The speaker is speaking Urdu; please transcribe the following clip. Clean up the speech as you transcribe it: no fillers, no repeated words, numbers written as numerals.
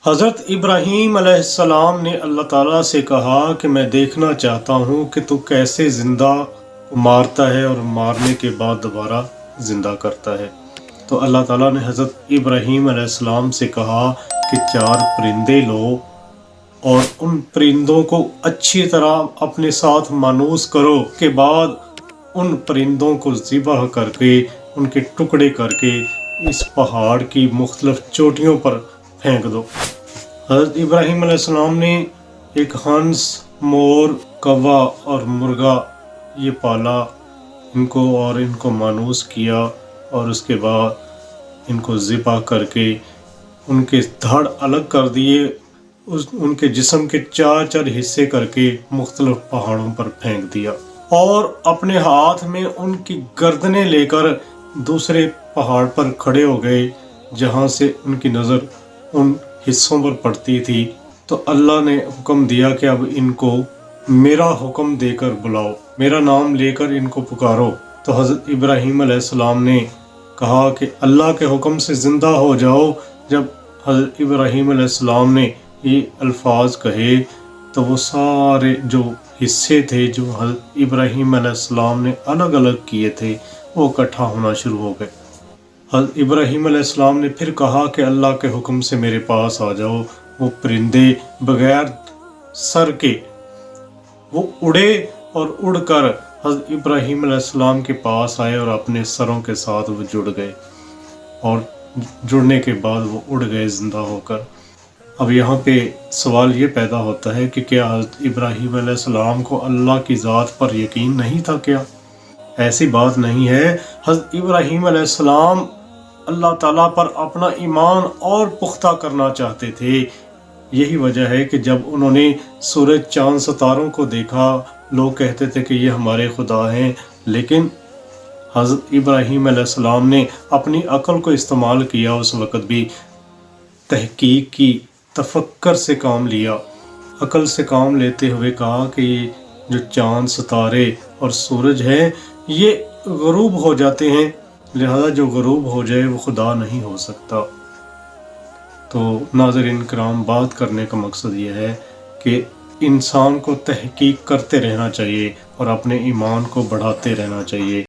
حضرت ابراہیم علیہ السلام نے اللہ تعالیٰ سے کہا کہ میں دیکھنا چاہتا ہوں کہ تو کیسے زندہ کو مارتا ہے اور مارنے کے بعد دوبارہ زندہ کرتا ہے۔ تو اللہ تعالیٰ نے حضرت ابراہیم علیہ السلام سے کہا کہ 4 پرندے لو اور ان پرندوں کو اچھی طرح اپنے ساتھ مانوس کرو، کے بعد ان پرندوں کو ذبح کر کے ان کے ٹکڑے کر کے اس پہاڑ کی مختلف چوٹیوں پر پھینک دو۔ حضرت ابراہیم علیہ السلام نے ایک ہنس، مور، کوا اور مرغا یہ پالا ان کو مانوس کیا، اور اس کے بعد ان کو ذبح کر کے ان کے دھڑ الگ کر دیے، ان کے جسم کے 4 حصے کر کے مختلف پہاڑوں پر پھینک دیا، اور اپنے ہاتھ میں ان کی گردنیں لے کر دوسرے پہاڑ پر کھڑے ہو گئے جہاں سے ان کی نظر ان حصوں پر پڑتی تھی۔ تو اللہ نے حکم دیا کہ اب ان کو میرا حکم دے کر بلاؤ، میرا نام لے کر ان کو پکارو۔ تو حضرت ابراہیم علیہ السلام نے کہا کہ اللہ کے حکم سے زندہ ہو جاؤ۔ جب حضرت ابراہیم علیہ السلام نے یہ الفاظ کہے تو وہ سارے جو حصے تھے جو حضرت ابراہیم علیہ السلام نے الگ الگ کیے تھے وہ اکٹھا ہونا شروع ہو گئے۔ حضرت ابراہیم علیہ السلام نے پھر کہا کہ اللہ کے حکم سے میرے پاس آ جاؤ۔ وہ پرندے بغیر سر کے وہ اڑے اور اڑ کر حضرت ابراہیم علیہ السلام کے پاس آئے اور اپنے سروں کے ساتھ وہ جڑ گئے، اور جڑنے کے بعد وہ اڑ گئے زندہ ہو کر۔ اب یہاں پہ سوال یہ پیدا ہوتا ہے کہ کیا حضرت ابراہیم علیہ السلام کو اللہ کی ذات پر یقین نہیں تھا؟ کیا ایسی بات نہیں ہے۔ حضرت ابراہیم علیہ السلام اللہ تعالیٰ پر اپنا ایمان اور پختہ کرنا چاہتے تھے۔ یہی وجہ ہے کہ جب انہوں نے سورج، چاند، ستاروں کو دیکھا، لوگ کہتے تھے کہ یہ ہمارے خدا ہیں، لیکن حضرت ابراہیم علیہ السلام نے اپنی عقل کو استعمال کیا، اس وقت بھی تحقیق کی، تفکر سے کام لیا، عقل سے کام لیتے ہوئے کہا کہ یہ جو چاند، ستارے اور سورج ہیں یہ غروب ہو جاتے ہیں، لہذا جو غروب ہو جائے وہ خدا نہیں ہو سکتا۔ تو ناظرین کرام، بات کرنے کا مقصد یہ ہے کہ انسان کو تحقیق کرتے رہنا چاہیے اور اپنے ایمان کو بڑھاتے رہنا چاہیے۔